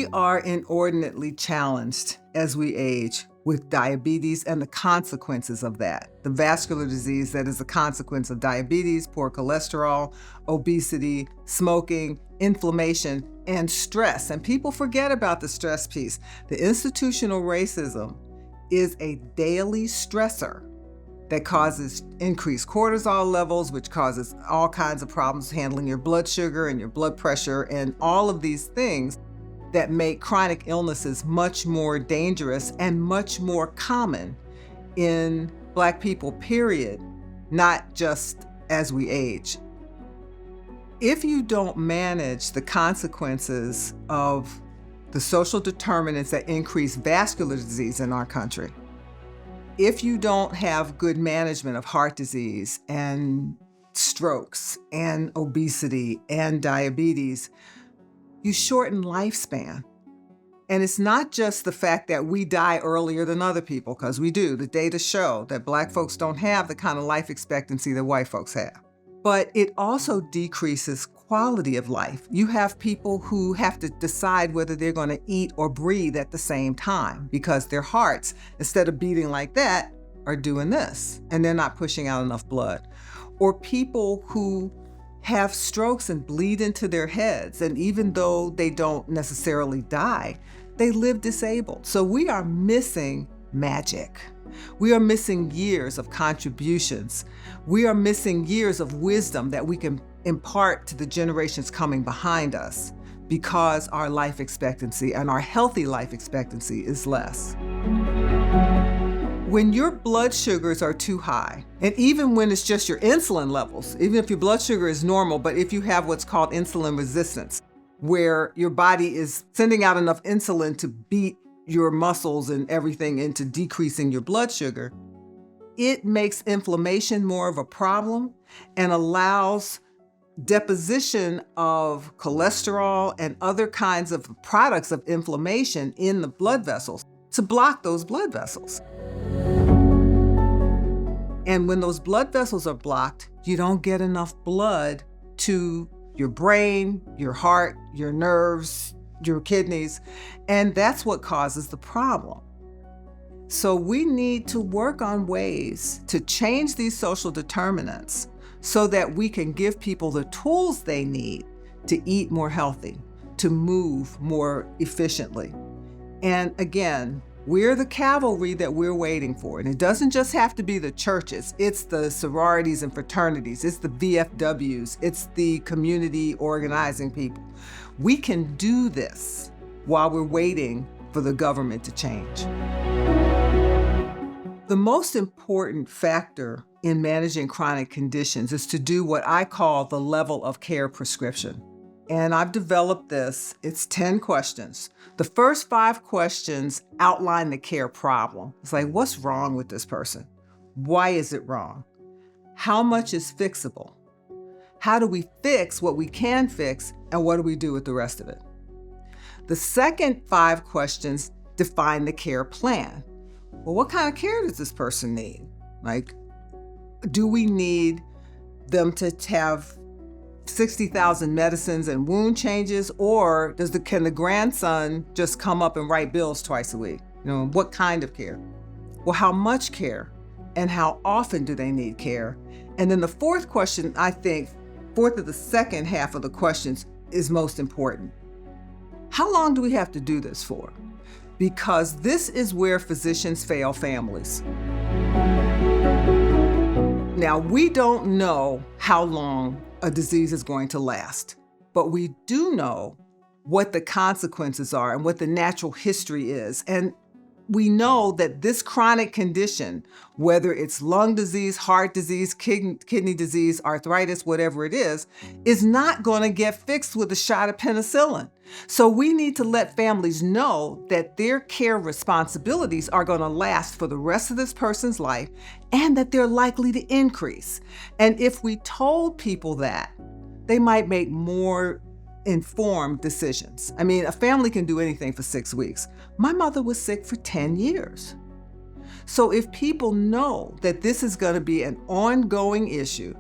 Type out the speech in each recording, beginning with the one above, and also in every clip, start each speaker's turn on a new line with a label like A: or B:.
A: We are inordinately challenged as we age with diabetes and the consequences of that. The vascular disease that is a consequence of diabetes, poor cholesterol, obesity, smoking, inflammation, and stress. And people forget about the stress piece. The institutional racism is a daily stressor that causes increased cortisol levels, which causes all kinds of problems handling your blood sugar and your blood pressure and all of these things that make chronic illnesses much more dangerous and much more common in Black people, period, not just as we age. If you don't manage the consequences of the social determinants that increase vascular disease in our country, if you don't have good management of heart disease and strokes and obesity and diabetes, you shorten lifespan. And it's not just the fact that we die earlier than other people, because we do. The data show that Black folks don't have the kind of life expectancy that white folks have. But it also decreases quality of life. You have people who have to decide whether they're going to eat or breathe at the same time because their hearts, instead of beating like that, are doing this, and they're not pushing out enough blood. Or people who have strokes and bleed into their heads, and even though they don't necessarily die, they live disabled. So we are missing magic. We are missing years of contributions. We are missing years of wisdom that we can impart to the generations coming behind us because our life expectancy and our healthy life expectancy is less. When your blood sugars are too high, and even when it's just your insulin levels, even if your blood sugar is normal, but if you have what's called insulin resistance, where your body is sending out enough insulin to beat your muscles and everything into decreasing your blood sugar, it makes inflammation more of a problem and allows deposition of cholesterol and other kinds of products of inflammation in the blood vessels to block those blood vessels. And when those blood vessels are blocked, you don't get enough blood to your brain, your heart, your nerves, your kidneys, and that's what causes the problem. So we need to work on ways to change these social determinants so that we can give people the tools they need to eat more healthy, to move more efficiently. And again, we're the cavalry that we're waiting for. And it doesn't just have to be the churches. It's the sororities and fraternities. It's the VFWs. It's the community organizing people. We can do this while we're waiting for the government to change. The most important factor in managing chronic conditions is to do what I call the level of care prescription. And I've developed this. It's 10 questions. The first 5 questions outline the care problem. It's like, what's wrong with this person? Why is it wrong? How much is fixable? How do we fix what we can fix, and what do we do with the rest of it? The second 5 questions define the care plan. Well, what kind of care does this person need? Like, do we need them to have 60,000 medicines and wound changes, or can the grandson just come up and write bills twice a week? What kind of care? Well, how much care, and how often do they need care? And then the fourth question, I think, fourth of the second half of the questions is most important. How long do we have to do this for? Because this is where physicians fail families. Now, we don't know how long a disease is going to last, but we do know what the consequences are and what the natural history is. And we know that this chronic condition, whether it's lung disease, heart disease, kidney disease, arthritis, whatever it is not going to get fixed with a shot of penicillin. So we need to let families know that their care responsibilities are going to last for the rest of this person's life and that they're likely to increase. And if we told people that, they might make more informed decisions. I mean, a family can do anything for 6 weeks. My mother was sick for 10 years. So if people know that this is going to be an ongoing issue,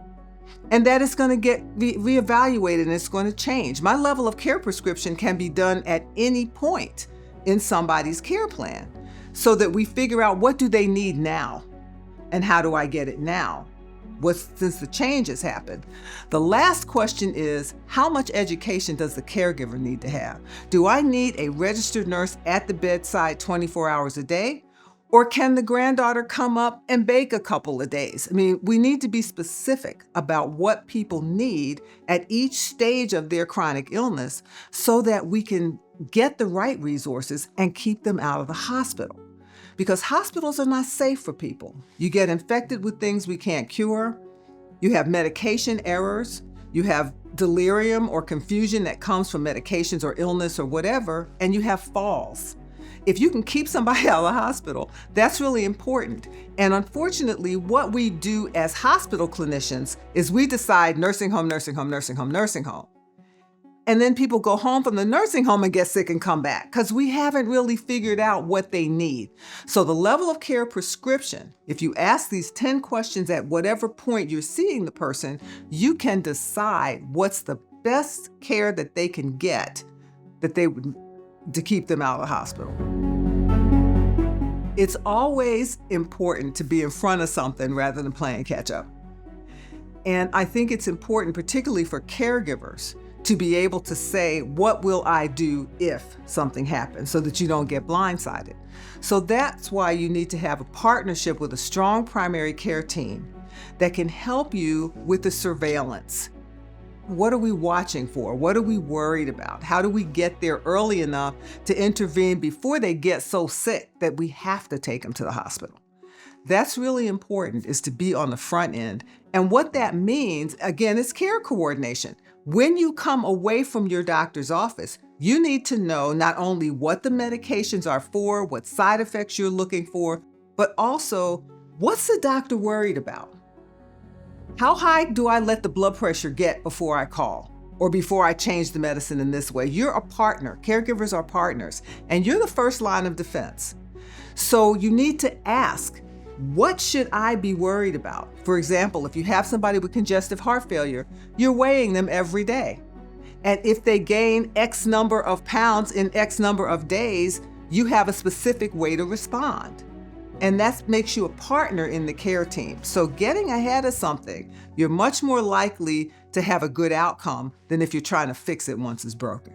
A: and that it's going to get reevaluated and it's going to change. My level of care prescription can be done at any point in somebody's care plan so that we figure out what do they need now and how do I get it now since the change has happened. The last question is, how much education does the caregiver need to have? Do I need a registered nurse at the bedside 24 hours a day? Or can the granddaughter come up and bake a couple of days? I mean, we need to be specific about what people need at each stage of their chronic illness so that we can get the right resources and keep them out of the hospital. Because hospitals are not safe for people. You get infected with things we can't cure. You have medication errors. You have delirium or confusion that comes from medications or illness or whatever, and you have falls. If you can keep somebody out of the hospital, that's really important. And unfortunately, what we do as hospital clinicians is we decide nursing home, nursing home, nursing home, nursing home. And then people go home from the nursing home and get sick and come back because we haven't really figured out what they need. So the level of care prescription, if you ask these 10 questions at whatever point you're seeing the person, you can decide what's the best care that they can get to keep them out of the hospital. It's always important to be in front of something rather than playing catch up. And I think it's important, particularly for caregivers, to be able to say, what will I do if something happens, so that you don't get blindsided. So that's why you need to have a partnership with a strong primary care team that can help you with the surveillance. What are we watching for? What are we worried about? How do we get there early enough to intervene before they get so sick that we have to take them to the hospital? That's really important, is to be on the front end. And what that means, again, is care coordination. When you come away from your doctor's office, you need to know not only what the medications are for, what side effects you're looking for, but also what's the doctor worried about? How high do I let the blood pressure get before I call or before I change the medicine in this way? You're a partner. Caregivers are partners, and you're the first line of defense. So you need to ask, what should I be worried about? For example, if you have somebody with congestive heart failure, you're weighing them every day. And if they gain X number of pounds in X number of days, you have a specific way to respond. And that makes you a partner in the care team. So getting ahead of something, you're much more likely to have a good outcome than if you're trying to fix it once it's broken.